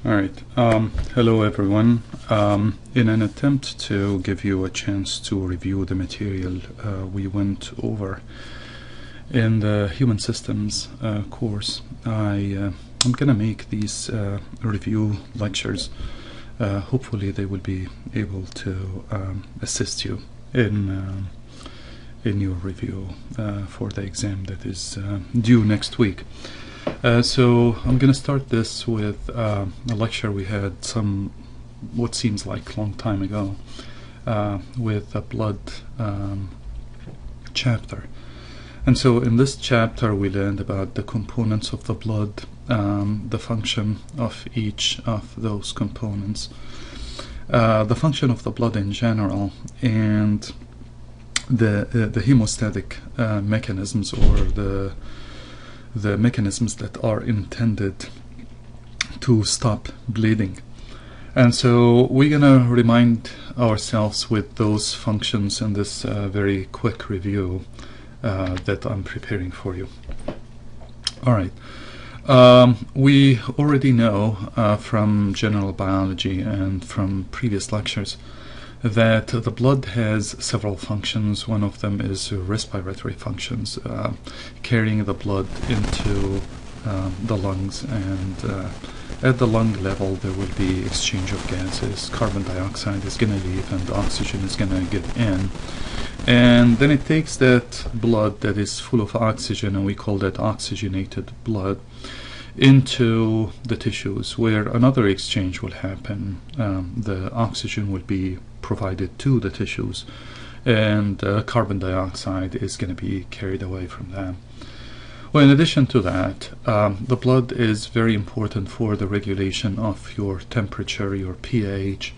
All right. Hello, everyone. In an attempt to give you a chance to review the material we went over in the Human Systems course, I'm going to make these review lectures. Hopefully, they will be able to assist you in your review for the exam that is due next week. So I'm going to start this with a lecture we had what seems like a long time ago with a blood chapter. And so in this chapter we learned about the components of the blood, the function of each of those components, the function of the blood in general, and the hemostatic mechanisms, or the mechanisms that are intended to stop bleeding. And so we're going to remind ourselves with those functions in this very quick review that I'm preparing for you. All right. We already know from general biology and from previous lectures that the blood has several functions. One of them is respiratory functions, carrying the blood into the lungs, and at the lung level there will be exchange of gases. Carbon dioxide is going to leave and oxygen is going to get in, and then it takes that blood that is full of oxygen, and we call that oxygenated blood, into the tissues where another exchange will happen. The oxygen will be provided to the tissues, and carbon dioxide is going to be carried away from them. Well, in addition to that, the blood is very important for the regulation of your temperature, your pH,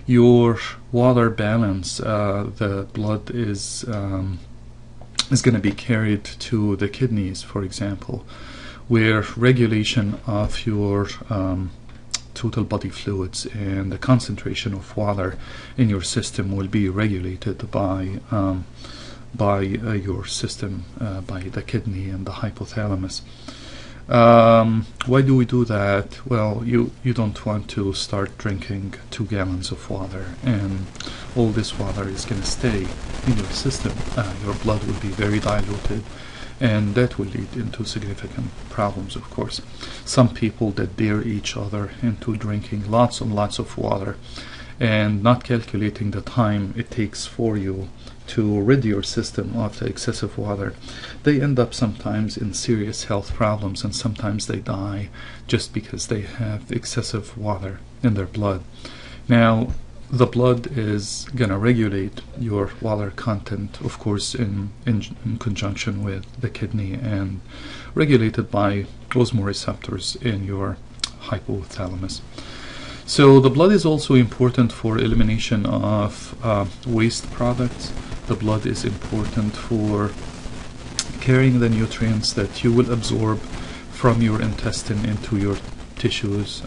your water balance. The blood is going to be carried to the kidneys, for example, where regulation of your total body fluids and the concentration of water in your system will be regulated by your system, by the kidney and the hypothalamus. Why do we do that? Well, you don't want to start drinking 2 gallons of water and all this water is going to stay in your system. Your blood will be very diluted, and that will lead into significant problems, of course. Some people that dare each other into drinking lots and lots of water and not calculating the time it takes for you to rid your system of the excessive water, they end up sometimes in serious health problems, and sometimes they die just because they have excessive water in their blood. Now, the blood is going to regulate your water content, of course, in conjunction with the kidney, and regulated by osmoreceptors in your hypothalamus. So the blood is also important for elimination of waste products. The blood is important for carrying the nutrients that you will absorb from your intestine into your tissues,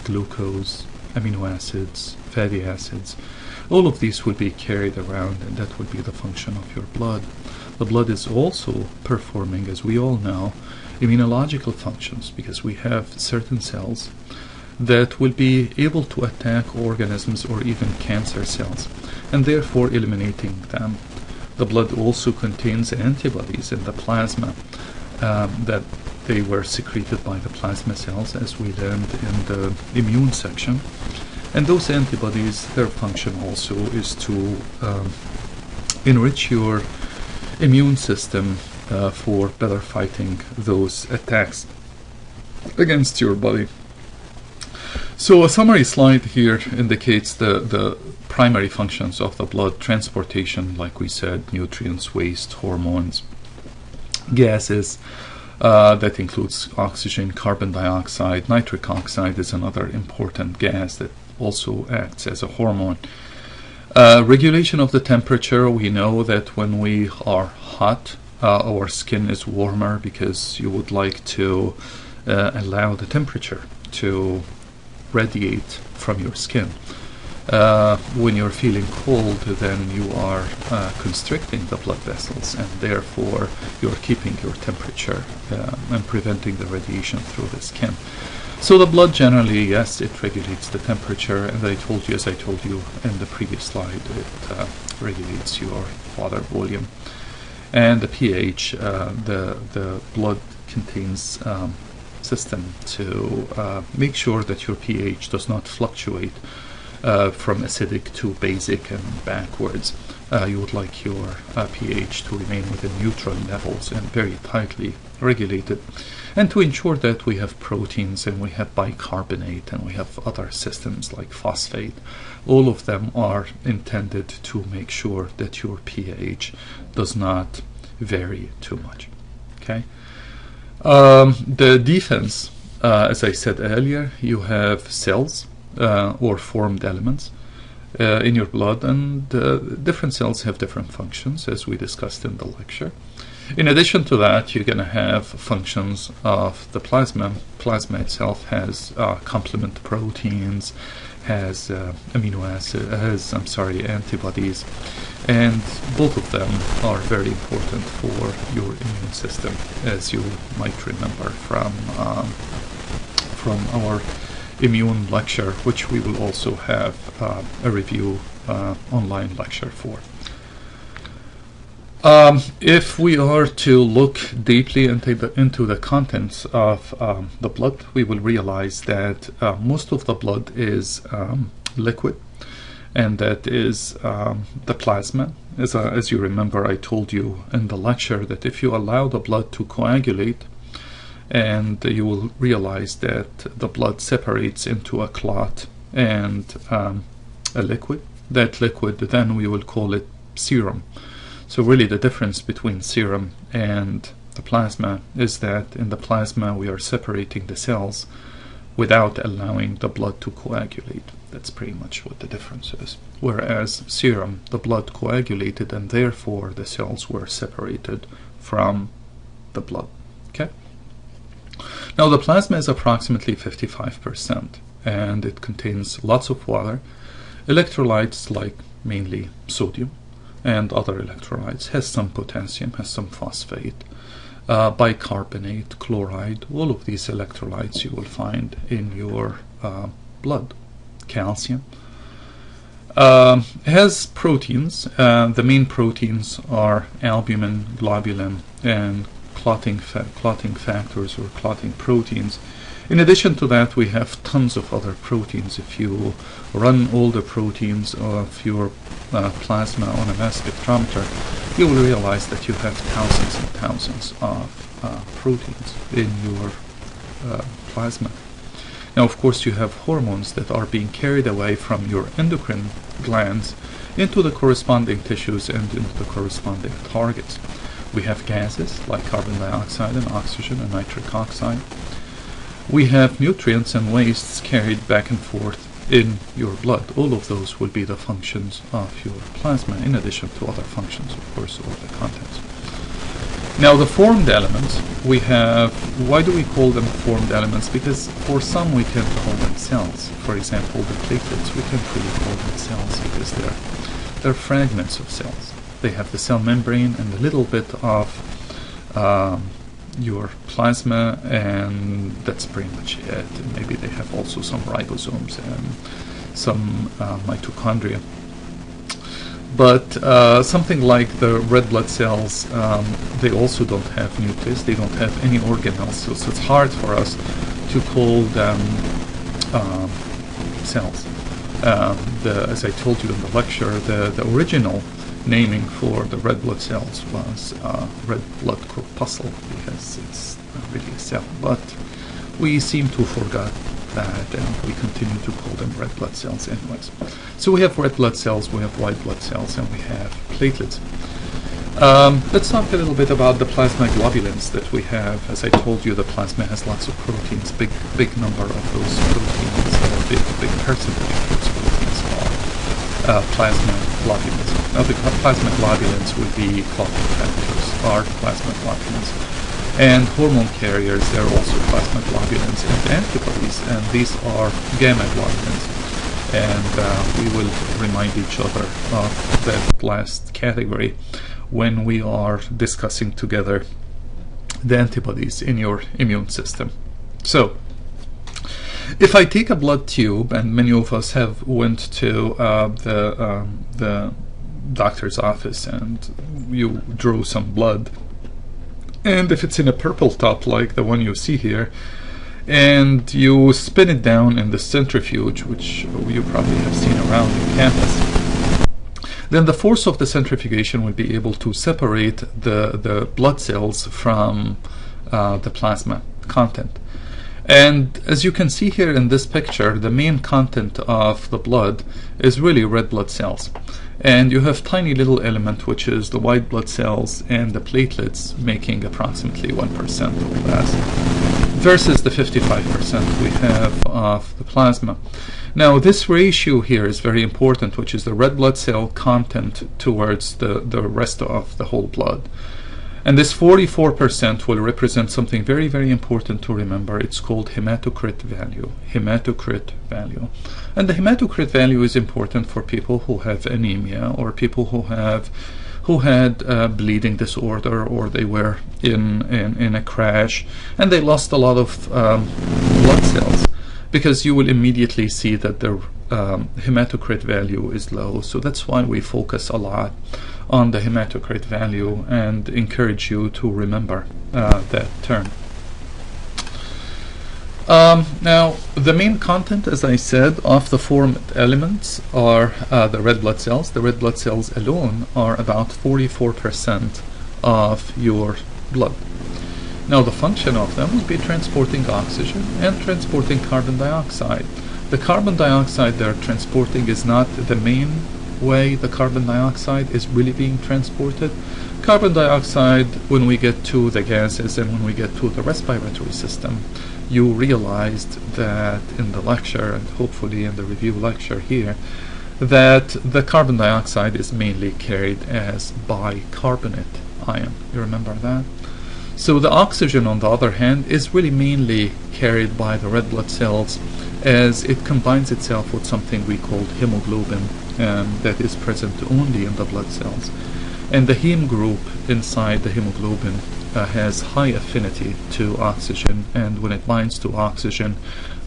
glucose, amino acids, fatty acids. All of these will be carried around, and that will be the function of your blood. The blood is also performing, as we all know, immunological functions, because we have certain cells that will be able to attack organisms or even cancer cells, and therefore eliminating them. The blood also contains antibodies in the plasma that they were secreted by the plasma cells, as we learned in the immune section. And those antibodies, their function also is to enrich your immune system for better fighting those attacks against your body. So a summary slide here indicates the primary functions of the blood: transportation, like we said, nutrients, waste, hormones, gases. That includes oxygen, carbon dioxide. Nitric oxide is another important gas that also acts as a hormone. Regulation of the temperature. We know that when we are hot, our skin is warmer because you would like to allow the temperature to radiate from your skin. When you're feeling cold, then you are constricting the blood vessels, and therefore you're keeping your temperature and preventing the radiation through the skin. So the blood generally, yes, it regulates the temperature, and as I told you in the previous slide, it regulates your water volume. And the pH, the blood contains system to make sure that your pH does not fluctuate from acidic to basic and backwards. You would like your pH to remain within neutral levels and very tightly regulated. And to ensure that we have proteins and we have bicarbonate and we have other systems like phosphate, all of them are intended to make sure that your pH does not vary too much. Okay. The defense, as I said earlier, you have cells or formed elements in your blood, and different cells have different functions, as we discussed in the lecture. In addition to that, you're going to have functions of the plasma. Plasma itself has complement proteins, has antibodies, and both of them are very important for your immune system, as you might remember from our immune lecture, which we will also have a review online lecture for. If we are to look deeply into the contents of the blood, we will realize that most of the blood is liquid, and that is the plasma. As you remember, I told you in the lecture that if you allow the blood to coagulate, and you will realize that the blood separates into a clot and a liquid. That liquid, then we will call it serum. So really the difference between serum and the plasma is that in the plasma we are separating the cells without allowing the blood to coagulate. That's pretty much what the difference is. Whereas serum, the blood coagulated, and therefore the cells were separated from the blood. Okay? Now the plasma is approximately 55%, and it contains lots of water, electrolytes like mainly sodium, and other electrolytes, has some potassium, has some phosphate, bicarbonate, chloride. All of these electrolytes you will find in your blood. Calcium. Has proteins. The main proteins are albumin, globulin, and clotting factors or clotting proteins. In addition to that, we have tons of other proteins. If you run all the proteins of your plasma on a mass spectrometer, you will realize that you have thousands and thousands of proteins in your plasma. Now, of course, you have hormones that are being carried away from your endocrine glands into the corresponding tissues and into the corresponding targets. We have gases like carbon dioxide and oxygen and nitric oxide. We have nutrients and wastes carried back and forth in your blood. All of those will be the functions of your plasma, in addition to other functions, of course, of the contents. Now, the formed elements, we have, why do we call them formed elements? Because for some we tend to call them cells. For example, the platelets, we can't really call them cells because they're fragments of cells. They have the cell membrane and a little bit of your plasma, and that's pretty much it. And maybe they have also some ribosomes and some mitochondria. But something like the red blood cells, they also don't have nucleus, they don't have any organelles, so it's hard for us to call them cells. As I told you in the lecture, the original naming for the red blood cells was red blood corpuscle, because it's not really a cell, but we seem to forget that, and we continue to call them red blood cells anyways. So we have red blood cells, we have white blood cells, and we have platelets. Let's talk a little bit about the plasma globulins that we have. As I told you, the plasma has lots of proteins. Big number of those proteins, big percentage of those proteins are plasma globulins. Now, the plasma globulins would be clotting factors, are plasma globulins. And hormone carriers, they're also plasma globulins, and antibodies, and these are gamma globulins. And we will remind each other of that last category when we are discussing together the antibodies in your immune system. So, If I take a blood tube, and many of us have went to the doctor's office and you drew some blood, and if it's in a purple top like the one you see here, and you spin it down in the centrifuge, which you probably have seen around in campus, then the force of the centrifugation will be able to separate the blood cells from the plasma content. And as you can see here in this picture, the main content of the blood is really red blood cells. And you have tiny little element, which is the white blood cells and the platelets, making approximately 1% or less, versus the 55% we have of the plasma. Now, this ratio here is very important, which is the red blood cell content towards the rest of the whole blood. And this 44% will represent something very, very important to remember. It's called hematocrit value. Hematocrit value. And the hematocrit value is important for people who have anemia, or people who had bleeding disorder, or they were in a crash and they lost a lot of blood cells, because you will immediately see that their hematocrit value is low. So that's why we focus a lot on the hematocrit value and encourage you to remember that term. Now, the main content, as I said, of the four elements are the red blood cells. The red blood cells alone are about 44% of your blood. Now, the function of them will be transporting oxygen and transporting carbon dioxide. The carbon dioxide they're transporting is not the main way the carbon dioxide is really being transported. Carbon dioxide, when we get to the gases and when we get to the respiratory system, you realized that in the lecture, and hopefully in the review lecture here, that the carbon dioxide is mainly carried as bicarbonate ion. You remember that? So the oxygen, on the other hand, is really mainly carried by the red blood cells, as it combines itself with something we call hemoglobin, that is present only in the blood cells. And the heme group inside the hemoglobin has high affinity to oxygen, and when it binds to oxygen,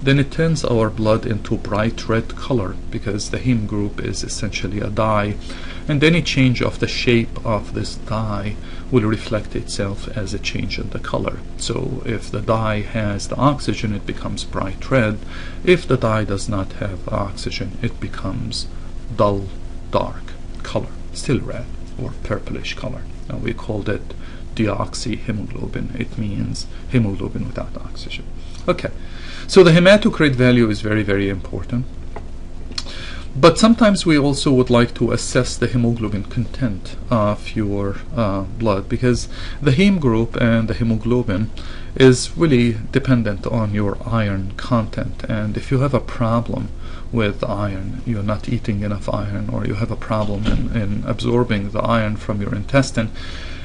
then it turns our blood into bright red color, because the heme group is essentially a dye, and any change of the shape of this dye will reflect itself as a change in the color. So if the dye has the oxygen, it becomes bright red. If the dye does not have oxygen, it becomes dull dark color, still red or purplish color. Now, we called it deoxyhemoglobin. It means hemoglobin without oxygen. Okay, so the hematocrit value is very, very important. But sometimes we also would like to assess the hemoglobin content of your blood, because the heme group and the hemoglobin is really dependent on your iron content. And if you have a problem with iron, you're not eating enough iron, or you have a problem in absorbing the iron from your intestine,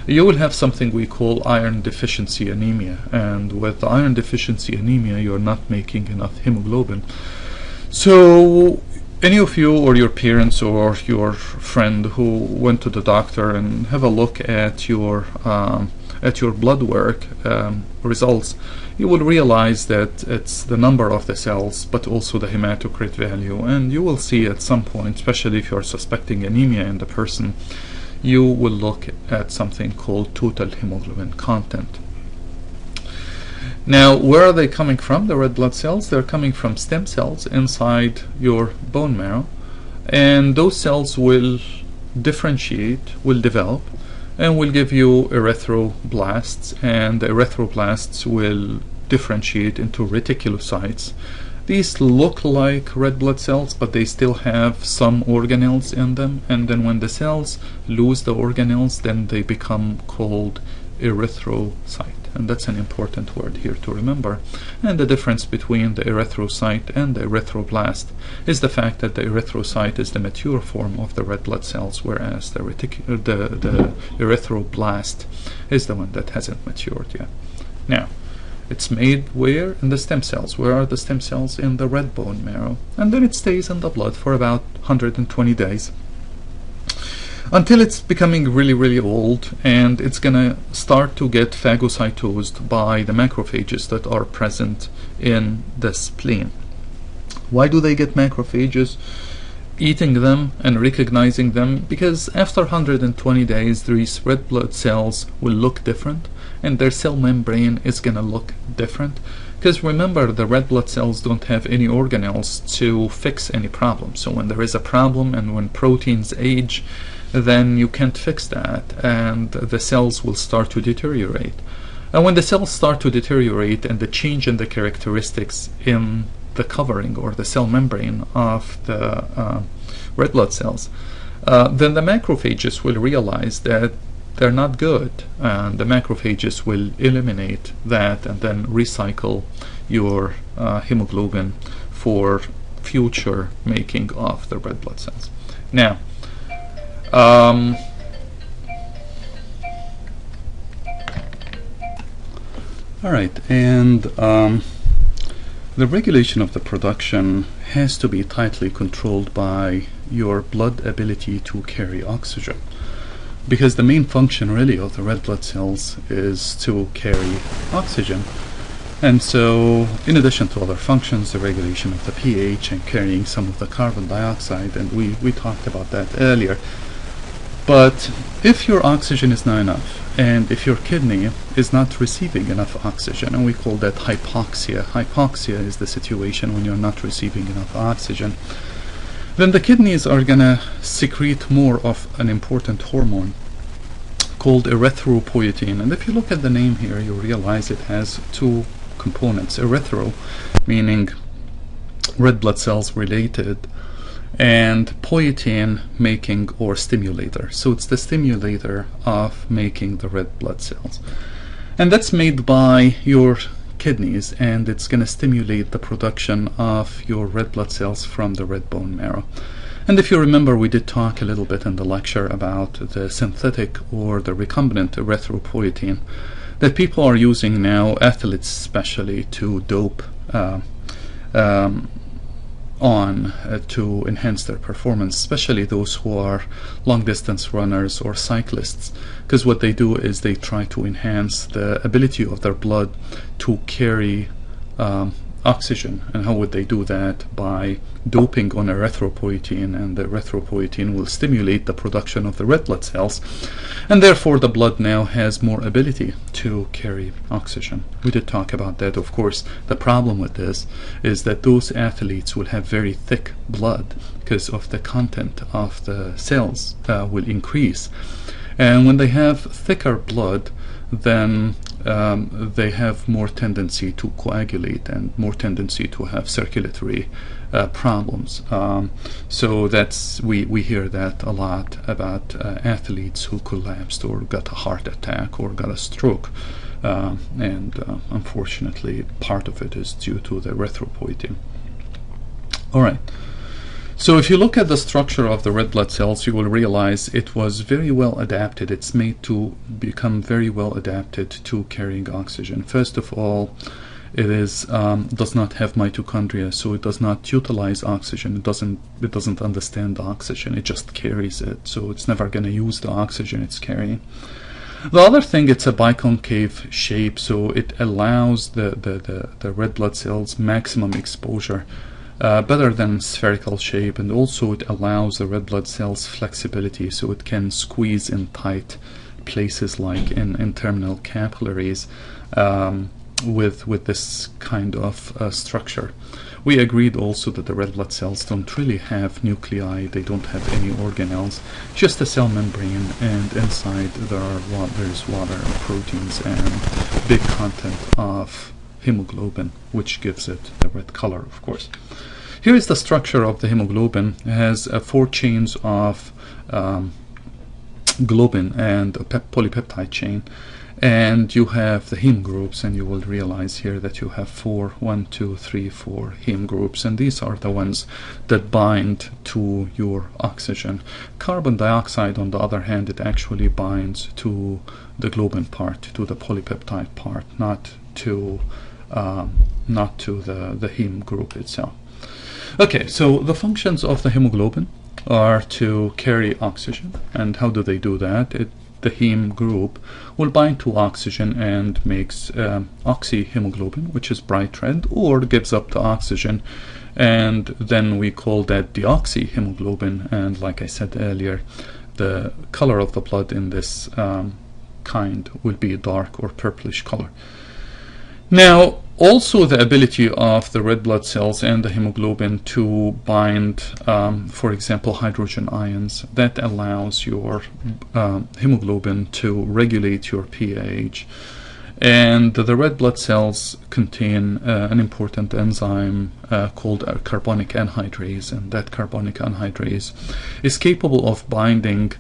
you will have something we call iron deficiency anemia. And with iron deficiency anemia, you're not making enough hemoglobin. So any of you or your parents or your friend who went to the doctor and have a look at your blood work results, you will realize that it's the number of the cells, but also the hematocrit value. And you will see at some point, especially if you're suspecting anemia in the person, you will look at something called total hemoglobin content. Now, where are they coming from, the red blood cells? They're coming from stem cells inside your bone marrow, and those cells will differentiate, will develop, and will give you erythroblasts, and the erythroblasts will differentiate into reticulocytes. These look like red blood cells, but they still have some organelles in them, and then when the cells lose the organelles, then they become called erythrocyte. And that's an important word here to remember. And the difference between the erythrocyte and the erythroblast is the fact that the erythrocyte is the mature form of the red blood cells, whereas the erythroblast is the one that hasn't matured yet. Now, it's made where? In the stem cells. Where are the stem cells? In the red bone marrow. And then it stays in the blood for about 120 days. Until it's becoming really, really old, and it's gonna start to get phagocytosed by the macrophages that are present in the spleen. Why do they get macrophages? Eating them and recognizing them, because after 120 days these red blood cells will look different and their cell membrane is going to look different. Because remember, the red blood cells don't have any organelles to fix any problem. So when there is a problem and when proteins age, then you can't fix that and the cells will start to deteriorate. And when the cells start to deteriorate and the change in the characteristics in the covering or the cell membrane of the red blood cells, then the macrophages will realize that they're not good, and the macrophages will eliminate that and then recycle your hemoglobin for future making of the red blood cells. Now, all right, and the regulation of the production has to be tightly controlled by your blood ability to carry oxygen, because the main function really of the red blood cells is to carry oxygen. And so in addition to other functions, the regulation of the pH and carrying some of the carbon dioxide, and we talked about that earlier. But if your oxygen is not enough, and if your kidney is not receiving enough oxygen, and we call that hypoxia. Hypoxia is the situation when you're not receiving enough oxygen. Then the kidneys are going to secrete more of an important hormone called erythropoietin. And if you look at the name here, you realize it has two components. Erythro, meaning red blood cells related, and poietin, making or stimulator. So it's the stimulator of making the red blood cells. And that's made by your kidneys, and it's going to stimulate the production of your red blood cells from the red bone marrow. And if you remember, we did talk a little bit in the lecture about the synthetic or the recombinant erythropoietin that people are using now, athletes especially, to dope to enhance their performance, especially those who are long distance runners or cyclists, because what they do is they try to enhance the ability of their blood to carry oxygen. And how would they do that? By doping on erythropoietin, and the erythropoietin will stimulate the production of the red blood cells, and therefore the blood now has more ability to carry oxygen. We did talk about that. Of course, the problem with this is that those athletes will have very thick blood because of the content of the cells will increase, and when they have thicker blood, then they have more tendency to coagulate and more tendency to have circulatory problems. So that's we hear that a lot about athletes who collapsed or got a heart attack or got a stroke, and unfortunately part of it is due to the erythropoietin. All right. So if you look at the structure of the red blood cells, you will realize it was very well adapted. It's made to become very well adapted to carrying oxygen. First of all, it is does not have mitochondria, so it does not utilize oxygen. It doesn't understand oxygen. It just carries it. So it's never going to use the oxygen it's carrying. The other thing, it's a biconcave shape, so it allows the red blood cells maximum exposure. Better than spherical shape, and also it allows the red blood cells flexibility, so it can squeeze in tight places like in terminal capillaries with this kind of structure. We agreed also that the red blood cells don't really have nuclei, they don't have any organelles, just a cell membrane, and inside there's water and proteins and big content of hemoglobin, which gives it the red color, of course. Here is the structure of the hemoglobin. It has 4 chains of globin and a polypeptide chain, and you have the heme groups, and you will realize here that you have 4 heme groups, and these are the ones that bind to your oxygen. Carbon dioxide, on the other hand, it actually binds to the globin part, to the polypeptide part, not to the heme group itself. Okay, so the functions of the hemoglobin are to carry oxygen, and how do they do that? the heme group, will bind to oxygen and makes oxyhemoglobin, which is bright red, or gives up to oxygen, and then we call that deoxyhemoglobin. And like I said earlier, the color of the blood in this kind will be a dark or purplish color. Now, also the ability of the red blood cells and the hemoglobin to bind, for example, hydrogen ions, that allows your hemoglobin to regulate your pH. And the red blood cells contain an important enzyme called carbonic anhydrase, and that carbonic anhydrase is capable of binding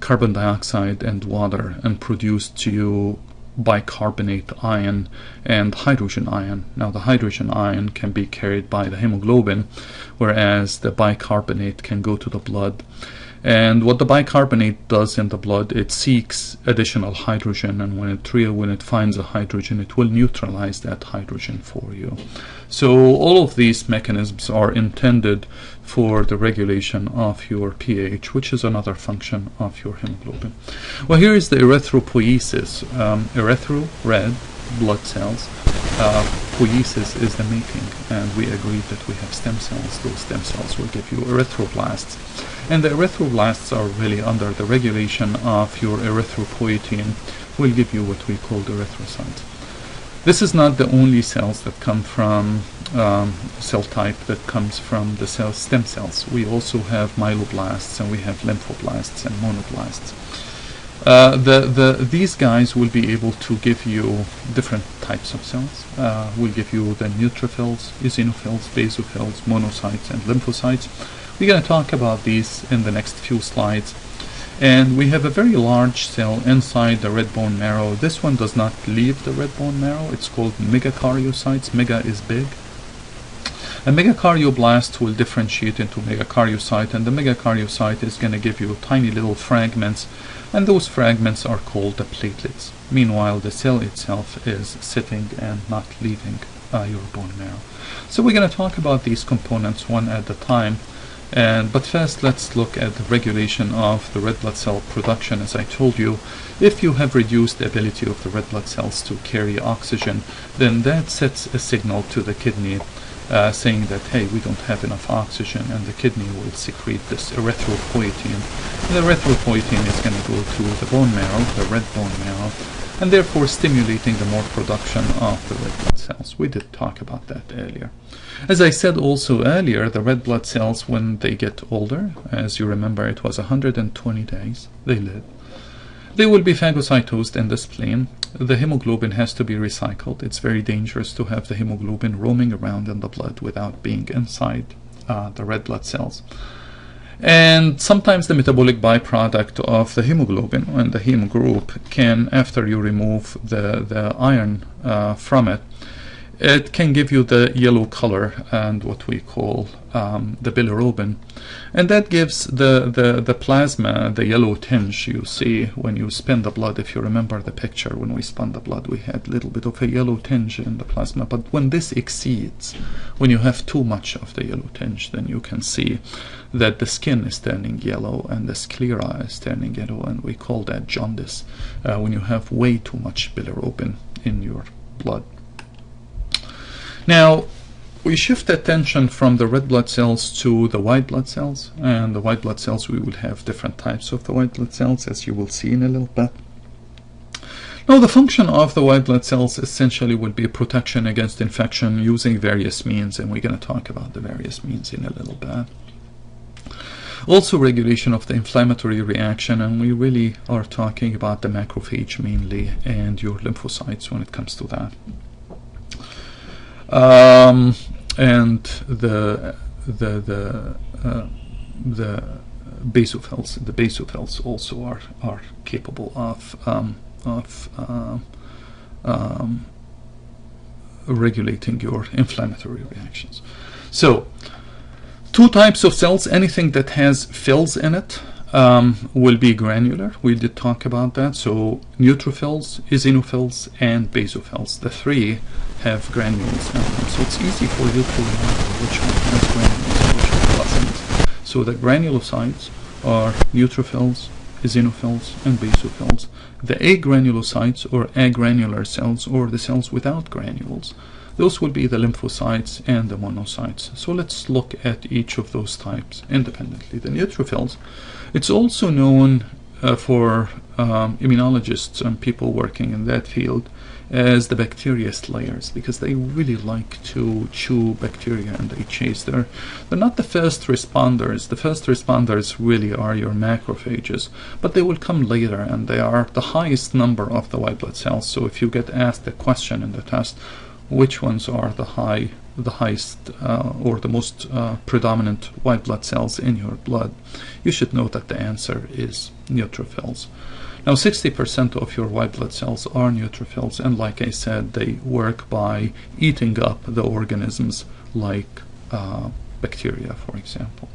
carbon dioxide and water and produce to you bicarbonate ion and hydrogen ion. Now the hydrogen ion can be carried by the hemoglobin, whereas the bicarbonate can go to the blood. And what the bicarbonate does in the blood, it seeks additional hydrogen, and when it finds a hydrogen, it will neutralize that hydrogen for you. So all of these mechanisms are intended for the regulation of your pH, which is another function of your hemoglobin. Well, here is the erythropoiesis. Erythro, red blood cells. Poiesis is the making, and we agreed that we have stem cells. Those stem cells will give you erythroblasts. And the erythroblasts are really under the regulation of your erythropoietin, will give you what we call the erythrocytes. This is not the only cells that come from cell type that comes from the stem cells. We also have myeloblasts, and we have lymphoblasts and monoblasts. These guys will be able to give you different types of cells. Will give you the neutrophils, eosinophils, basophils, monocytes, and lymphocytes. We're going to talk about these in the next few slides. And we have a very large cell inside the red bone marrow. This one does not leave the red bone marrow. It's called megakaryocytes. Mega is big. A megakaryoblast will differentiate into megakaryocyte, and the megakaryocyte is going to give you tiny little fragments, and those fragments are called the platelets. Meanwhile, the cell itself is sitting and not leaving your bone marrow. So we're going to talk about these components one at a time. But first, let's look at the regulation of the red blood cell production. As I told you, if you have reduced the ability of the red blood cells to carry oxygen, then that sets a signal to the kidney saying that, hey, we don't have enough oxygen, and the kidney will secrete this erythropoietin. And the erythropoietin is going to go to the bone marrow, the red bone marrow, and therefore stimulating the more production of the red blood cells. We did talk about that earlier. As I said also earlier, the red blood cells, when they get older, as you remember, it was 120 days they live, they will be phagocytosed in the spleen. The hemoglobin has to be recycled. It's very dangerous to have the hemoglobin roaming around in the blood without being inside the red blood cells. And sometimes the metabolic byproduct of the hemoglobin and the heme group can, after you remove the iron from it, it can give you the yellow color and what we call the bilirubin. And that gives the plasma the yellow tinge you see when you spin the blood. If you remember the picture, when we spun the blood, we had a little bit of a yellow tinge in the plasma. But when this exceeds, when you have too much of the yellow tinge, then you can see that the skin is turning yellow and the sclera is turning yellow, and we call that jaundice when you have way too much bilirubin in your blood. Now, we shift attention from the red blood cells to the white blood cells. And the white blood cells, we will have different types of the white blood cells, as you will see in a little bit. Now, the function of the white blood cells essentially will be protection against infection using various means, and we're going to talk about the various means in a little bit. Also, regulation of the inflammatory reaction, and we really are talking about the macrophage mainly and your lymphocytes when it comes to that. And the basophils. The basophils also are capable of regulating your inflammatory reactions. So, two types of cells. Anything that has fills in it will be granular. We did talk about that. So neutrophils, eosinophils, and basophils. The three have granules in them. So it's easy for you to remember which one has granules and which one doesn't. So the granulocytes are neutrophils, eosinophils and basophils, the agranulocytes or agranular cells, or the cells without granules. Those will be the lymphocytes and the monocytes. So let's look at each of those types independently. The neutrophils, it's also known for immunologists and people working in that field as the bacteria slayers, because they really like to chew bacteria and they chase. They're not the first responders. The first responders really are your macrophages, but they will come later, and they are the highest number of the white blood cells. So if you get asked a question in the test, which ones are the highest or the most predominant white blood cells in your blood, you should know that the answer is neutrophils. Now 60% of your white blood cells are neutrophils, and like I said, they work by eating up the organisms like bacteria, for example.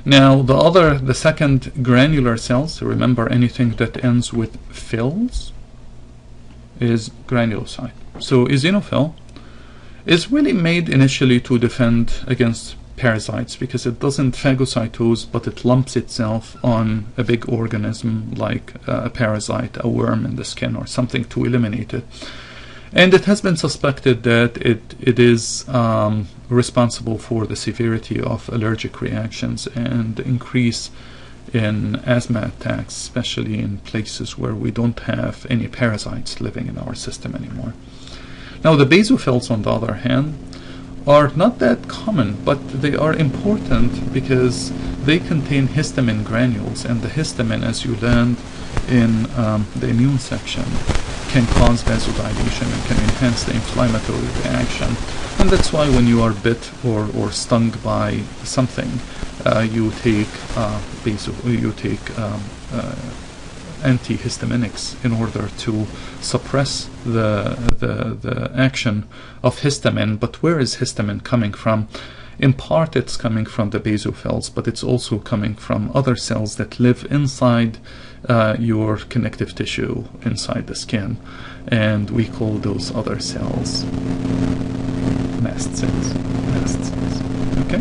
Now the second granular cells, remember anything that ends with phils is granulocyte. So eosinophil is really made initially to defend against parasites, because it doesn't phagocytose, but it lumps itself on a big organism like a parasite, a worm in the skin or something, to eliminate it. And it has been suspected that it is responsible for the severity of allergic reactions and increase in asthma attacks, especially in places where we don't have any parasites living in our system anymore. Now the basophils, on the other hand, are not that common, but they are important because they contain histamine granules, and the histamine, as you learned in the immune section, can cause vasodilation and can enhance the inflammatory reaction. And that's why when you are bit or stung by something, you take antihistaminics in order to suppress the action of histamine. But where is histamine coming from? In part it's coming from the basophils, but it's also coming from other cells that live inside your connective tissue inside the skin, and we call those other cells mast cells. Okay?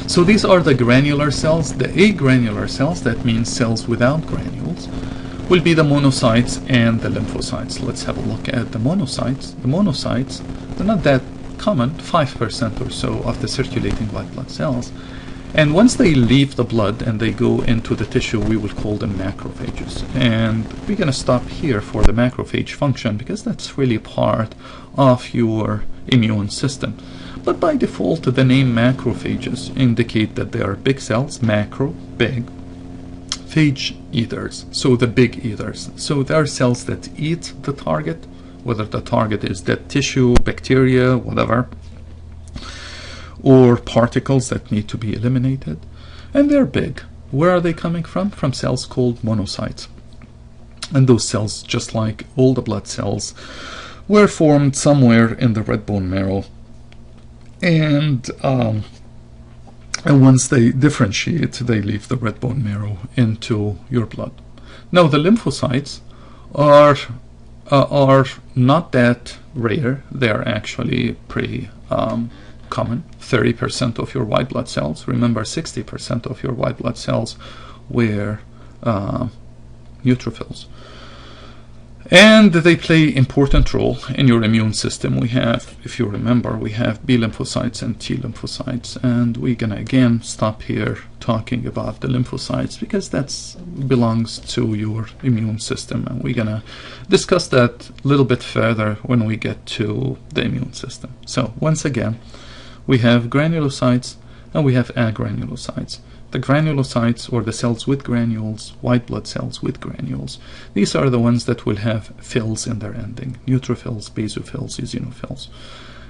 So these are the granular cells. The agranular cells, that means cells without granules, will be the monocytes and the lymphocytes. Let's have a look at the monocytes. The monocytes, they're not that common, 5% or so of the circulating white blood cells. And once they leave the blood and they go into the tissue, we will call them macrophages. And we're going to stop here for the macrophage function, because that's really part of your immune system. But by default, the name macrophages indicate that they are big cells, macro, big, phage eaters, so the big eaters. So they are cells that eat the target, whether the target is dead tissue, bacteria, whatever, or particles that need to be eliminated. And they're big. Where are they coming from? From cells called monocytes. And those cells, just like all the blood cells, were formed somewhere in the red bone marrow. And once they differentiate, they leave the red bone marrow into your blood. Now the lymphocytes are not that rare. They are actually pretty common. 30% of your white blood cells. Remember, 60% of your white blood cells were neutrophils. And they play important role in your immune system. We have, if you remember, we have B lymphocytes and T lymphocytes, and we're gonna again stop here talking about the lymphocytes, because that belongs to your immune system, and we're gonna discuss that a little bit further when we get to the immune system. So once again, we have granulocytes and we have agranulocytes. The granulocytes, or the cells with granules, white blood cells with granules, these are the ones that will have phils in their ending: neutrophils, basophils, eosinophils.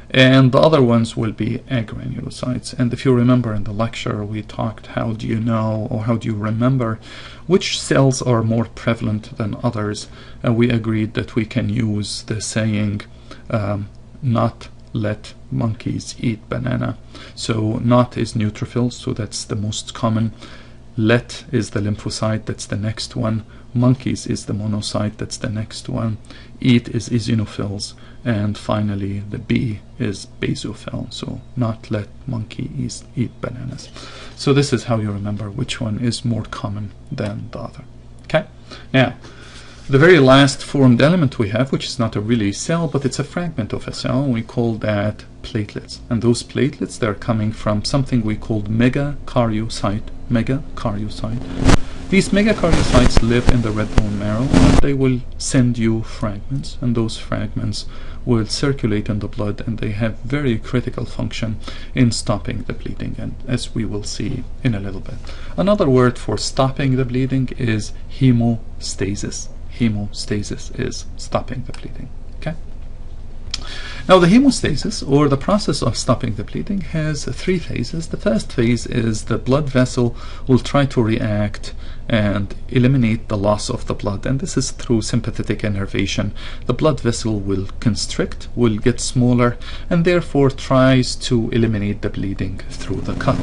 And the other ones will be agranulocytes. And if you remember in the lecture, we talked how do you know, or how do you remember which cells are more prevalent than others. And we agreed that we can use the saying, not let monkeys eat banana. So not is neutrophils, so that's the most common. Let is the lymphocyte, that's the next one. Monkeys is the monocyte, that's the next one. Eat is eosinophils. And finally, the B is basophil. So not let monkey eat bananas. So this is how you remember which one is more common than the other. Okay? Now, the very last formed element we have, which is not a really cell, but it's a fragment of a cell, we call that platelets. And those platelets, they're coming from something we called megakaryocyte. These megakaryocytes live in the red bone marrow, and they will send you fragments, and those fragments will circulate in the blood, and they have very critical function in stopping the bleeding, and as we will see in a little bit. Another word for stopping the bleeding is hemostasis. Hemostasis is stopping the bleeding. Okay? Now, the hemostasis, or the process of stopping the bleeding, has three phases. The first phase is the blood vessel will try to react and eliminate the loss of the blood, and this is through sympathetic innervation. The blood vessel will constrict, will get smaller, and therefore tries to eliminate the bleeding through the cut.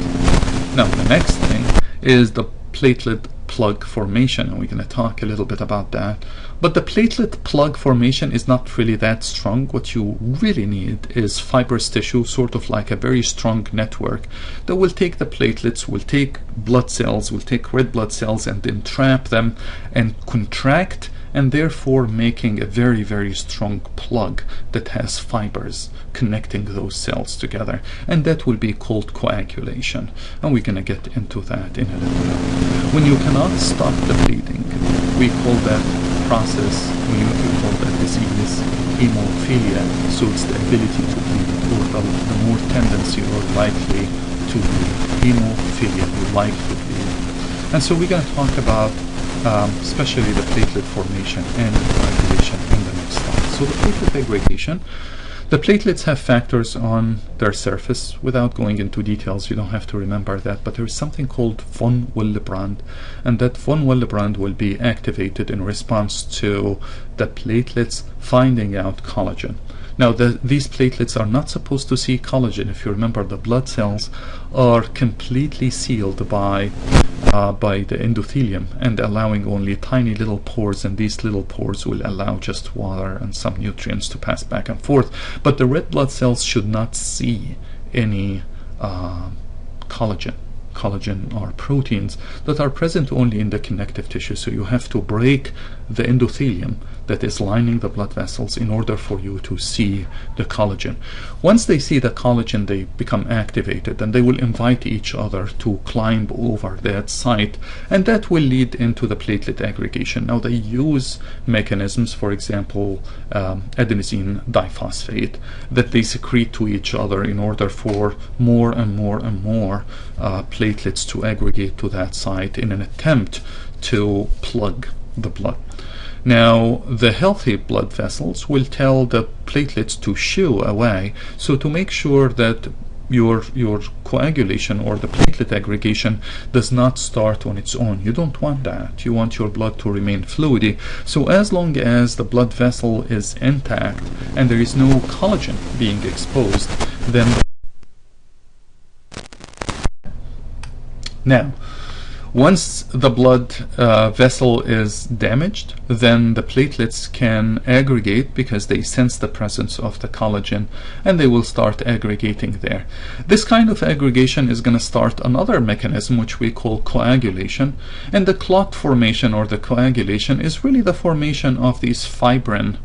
Now, the next thing is the platelet plug formation, and we're going to talk a little bit about that. But the platelet plug formation is not really that strong. What you really need is fibrous tissue, sort of like a very strong network that will take the platelets, will take blood cells, will take red blood cells, and then trap them and contract, and therefore making a very, very strong plug that has fibers connecting those cells together, and that will be called coagulation, and we're going to get into that in a little bit. When you cannot stop the bleeding, we call that process, we call that disease hemophilia. So it's the ability to bleed, or the more tendency or likely to bleed. Hemophilia, you like to bleed. And so we're going to talk about especially the platelet formation and coagulation in the next slide. So the platelet aggregation, the platelets have factors on their surface. Without going into details, you don't have to remember that, but there is something called von Willebrand, and that von Willebrand will be activated in response to the platelets finding out collagen. Now, these platelets are not supposed to see collagen. If you remember, the blood cells are completely sealed by the endothelium and allowing only tiny little pores, and these little pores will allow just water and some nutrients to pass back and forth. But the red blood cells should not see any collagen or proteins that are present only in the connective tissue. So you have to break the endothelium that is lining the blood vessels in order for you to see the collagen. Once they see the collagen, they become activated, and they will invite each other to climb over that site, and that will lead into the platelet aggregation. Now, they use mechanisms, for example, adenosine diphosphate, that they secrete to each other in order for more and more and more platelets to aggregate to that site in an attempt to plug the blood. Now, the healthy blood vessels will tell the platelets to shoo away. So to make sure that your coagulation or the platelet aggregation does not start on its own, you don't want that. You want your blood to remain fluidy. So as long as the blood vessel is intact and there is no collagen being exposed, then now, once the blood vessel is damaged, then the platelets can aggregate because they sense the presence of the collagen, and they will start aggregating there. This kind of aggregation is going to start another mechanism which we call coagulation, and the clot formation or the coagulation is really the formation of these fibrin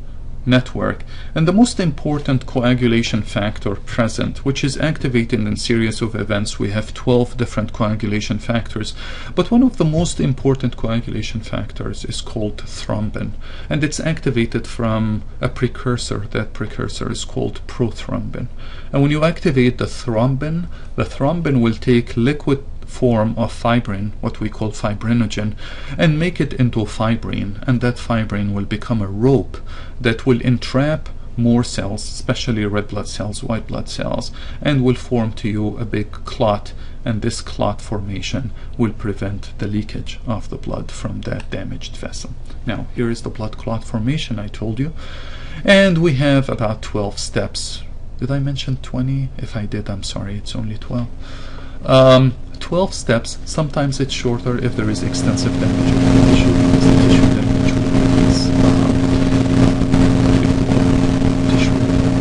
network, and the most important coagulation factor present, which is activated in a series of events. We have 12 different coagulation factors, but one of the most important coagulation factors is called thrombin, and it's activated from a precursor. That precursor is called prothrombin, and when you activate the thrombin will take liquid form of fibrin, what we call fibrinogen, and make it into fibrin, and that fibrin will become a rope that will entrap more cells, especially red blood cells, white blood cells, and will form to you a big clot, and this clot formation will prevent the leakage of the blood from that damaged vessel. Now, here is the blood clot formation I told you, and we have about 12 steps. Did I mention 20? If I did, I'm sorry, it's only 12. 12 12 steps. Sometimes it's shorter if there is extensive damage of the tissue, because the tissue damage will release tissue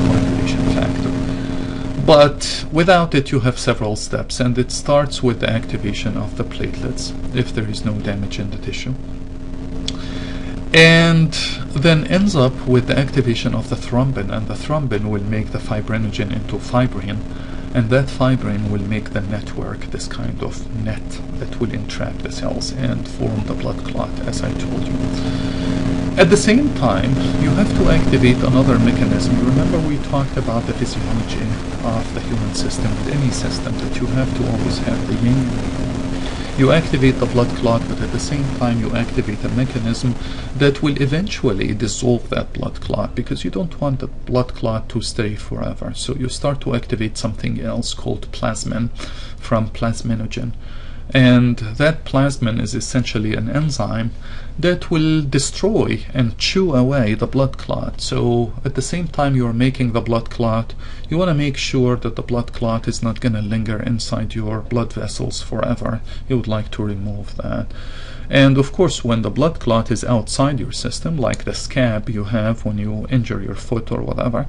coagulation factor. But without it, you have several steps, and it starts with the activation of the platelets if there is no damage in the tissue, and then ends up with the activation of the thrombin, and the thrombin will make the fibrinogen into fibrin, and that fibrin will make the network, this kind of net that will entrap the cells and form the blood clot, as I told you. At the same time, you have to activate another mechanism. You remember we talked about the physiology of the human system, with any system, that you have to always have the yin and the yang. You activate the blood clot, but at the same time you activate a mechanism that will eventually dissolve that blood clot, because you don't want the blood clot to stay forever. So you start to activate something else called plasmin from plasminogen. And that plasmin is essentially an enzyme that will destroy and chew away the blood clot. So at the same time you're making the blood clot, you want to make sure that the blood clot is not going to linger inside your blood vessels forever. You would like to remove that. And of course, when the blood clot is outside your system, like the scab you have when you injure your foot or whatever,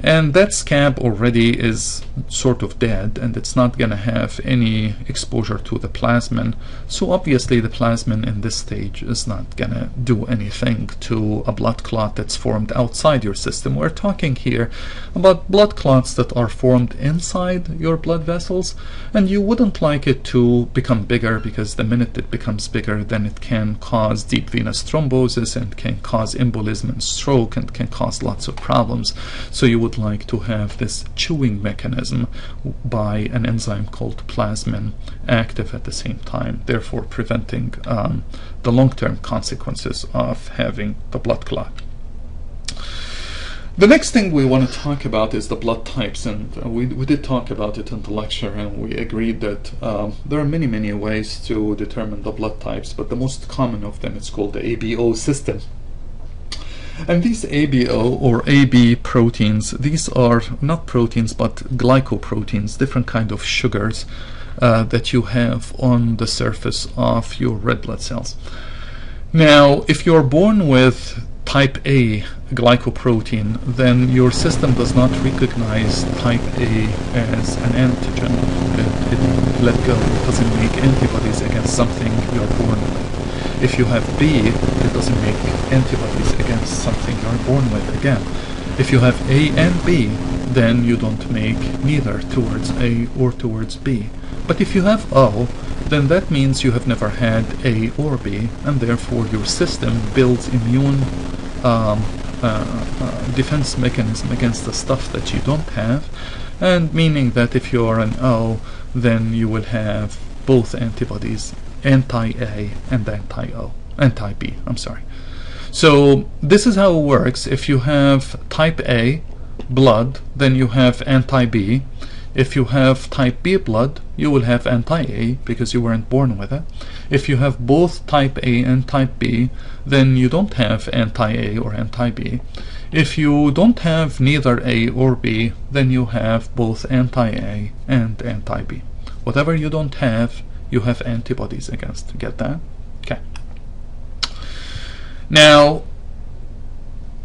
and that scab already is sort of dead, and it's not going to have any exposure to the plasmin, so obviously the plasmin in this stage is not going to do anything to a blood clot that's formed outside your system. We're talking here about blood clots that are formed inside your blood vessels, and you wouldn't like it to become bigger, because the minute it becomes bigger, then it can cause deep venous thrombosis and can cause embolism and stroke and can cause lots of problems. So you would like to have this chewing mechanism by an enzyme called plasmin active at the same time, therefore preventing the long-term consequences of having the blood clot. The next thing we want to talk about is the blood types, and we did talk about it in the lecture, and we agreed that there are many ways to determine the blood types, but the most common of them is called the ABO system. And these ABO or AB proteins, these are not proteins but glycoproteins, different kind of sugars that you have on the surface of your red blood cells. Now, if you're born with type A glycoprotein, then your system does not recognize type A as an antigen. It let go. It doesn't make antibodies against something you're born with. If you have B, it doesn't make antibodies against something you're born with again. If you have A and B, then you don't make neither towards A or towards B. But if you have O, then that means you have never had A or B, and therefore your system builds immune defense mechanism against the stuff that you don't have, and meaning that if you are an O, then you will have both antibodies, anti-A and anti-B, I'm sorry. So this is how it works. If you have type A blood, then you have anti-B. If you have type B blood, you will have anti-A because you weren't born with it. If you have both type A and type B, then you don't have anti-A or anti-B. If you don't have neither A or B, then you have both anti-A and anti-B. Whatever you don't have, you have antibodies against. Get that? Okay. Now,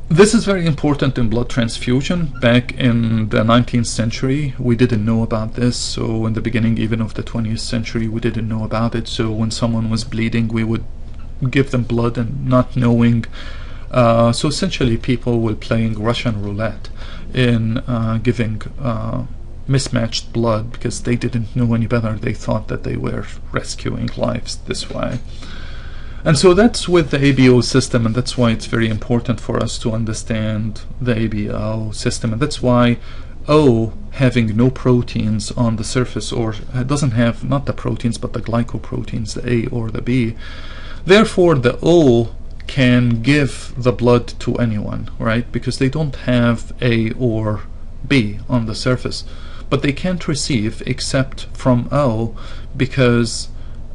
this is very important in blood transfusion. Back in the 19th century, we didn't know about this. So in the beginning even of the 20th century, we didn't know about it. So when someone was bleeding, we would give them blood and not knowing. So essentially people were playing Russian roulette in giving mismatched blood because they didn't know any better. They thought that they were rescuing lives this way. And so that's with the ABO system, and that's why it's very important for us to understand the ABO system. And that's why O, having no proteins on the surface, or doesn't have not the proteins but the glycoproteins, the A or the B, therefore the O can give the blood to anyone, right? Because they don't have A or B on the surface, but they can't receive except from O, because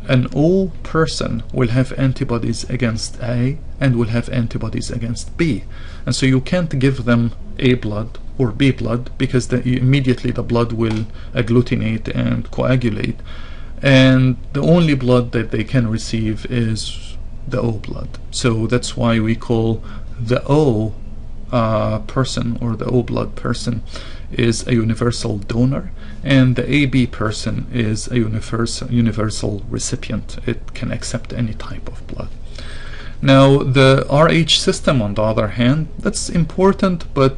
an O person will have antibodies against A and will have antibodies against B, and so you can't give them A blood or B blood because immediately the blood will agglutinate and coagulate, and the only blood that they can receive is the O blood. So that's why we call the O person, or the O blood person, is a universal donor, and the AB person is a universal recipient. It can accept any type of blood. Now the RH system, on the other hand, that's important, but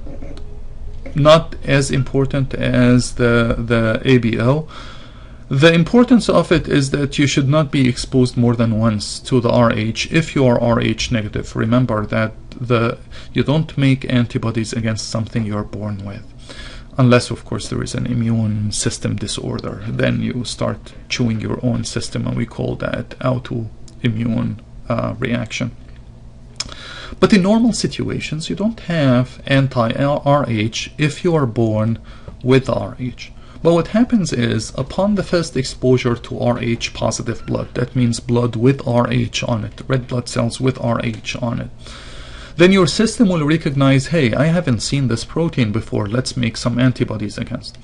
not as important as the ABO. The importance of it is that you should not be exposed more than once to the RH if you are RH negative. Remember that you don't make antibodies against something you're born with, unless of course there is an immune system disorder. Then you start chewing your own system, and we call that autoimmune reaction. But in normal situations, you don't have anti-RH if you are born with RH. But what happens is, upon the first exposure to RH positive blood, that means blood with RH on it, red blood cells with RH on it, then your system will recognize, hey, I haven't seen this protein before, let's make some antibodies against.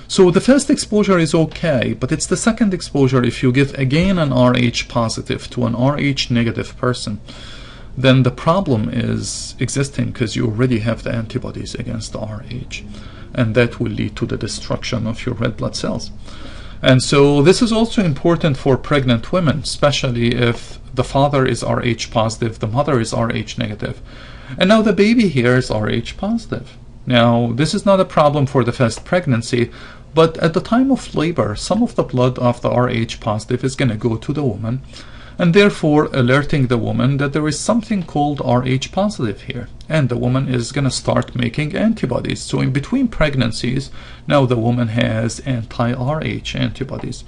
So the first exposure is okay, but it's the second exposure. If you give again an RH positive to an RH negative person, then the problem is existing because you already have the antibodies against the RH, and that will lead to the destruction of your red blood cells. And so this is also important for pregnant women, especially if the father is Rh positive, the mother is Rh negative, and now the baby here is Rh positive. Now this is not a problem for the first pregnancy, but at the time of labor, some of the blood of the Rh positive is going to go to the woman, and therefore alerting the woman that there is something called Rh positive here, and the woman is going to start making antibodies. So in between pregnancies, now the woman has anti-Rh antibodies.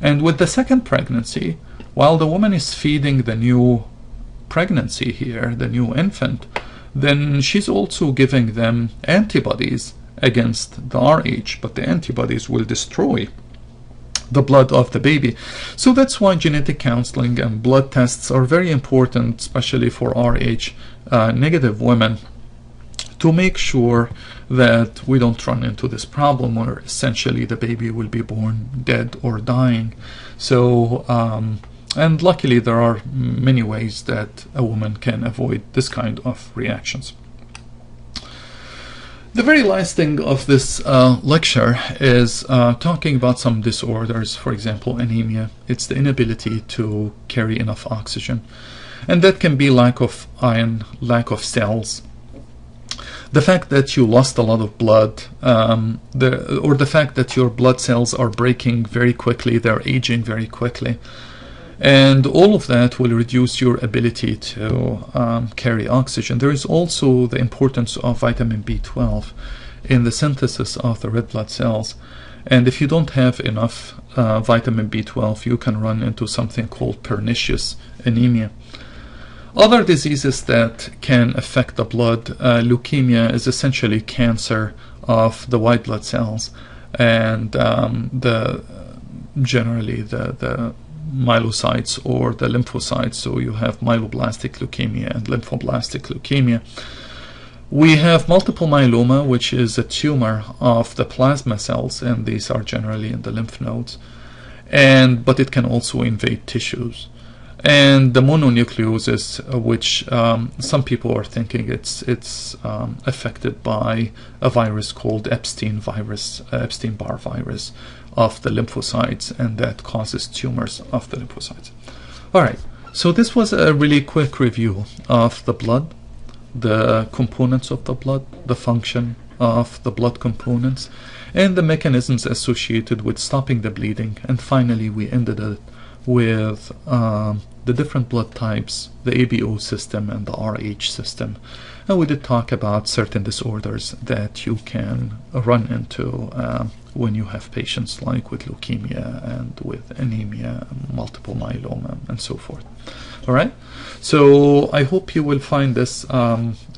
And with the second pregnancy, while the woman is feeding the new pregnancy here, the new infant, then she's also giving them antibodies against the Rh, but the antibodies will destroy the blood of the baby. So that's why genetic counseling and blood tests are very important, especially for Rh negative women, to make sure that we don't run into this problem where essentially the baby will be born dead or dying. So and luckily there are many ways that a woman can avoid this kind of reactions. The very last thing of this lecture is talking about some disorders, for example, anemia. It's the inability to carry enough oxygen. And that can be lack of iron, lack of cells. The fact that you lost a lot of blood, or the fact that your blood cells are breaking very quickly, they're aging very quickly. And all of that will reduce your ability to carry oxygen. There is also the importance of vitamin B12 in the synthesis of the red blood cells. And if you don't have enough vitamin B12, you can run into something called pernicious anemia. Other diseases that can affect the blood, leukemia is essentially cancer of the white blood cells, and generally the myelocytes or the lymphocytes. So you have myeloblastic leukemia and lymphoblastic leukemia. We have multiple myeloma, which is a tumor of the plasma cells, and these are generally in the lymph nodes, but it can also invade tissues. And the mononucleosis, which some people are thinking it's affected by a virus called Epstein-Barr virus of the lymphocytes, and that causes tumors of the lymphocytes. All right, so this was a really quick review of the blood, the components of the blood, the function of the blood components, and the mechanisms associated with stopping the bleeding. And finally, we ended it with the different blood types, the ABO system and the Rh system. And we did talk about certain disorders that you can run into when you have patients like with leukemia and with anemia, multiple myeloma, and so forth. All right, so I hope you will find this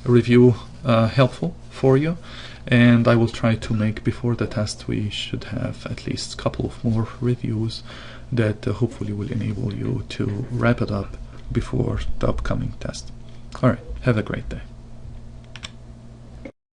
review helpful for you, and I will try to make, before the test, we should have at least a couple of more reviews that hopefully will enable you to wrap it up before the upcoming test. All right, have a great day.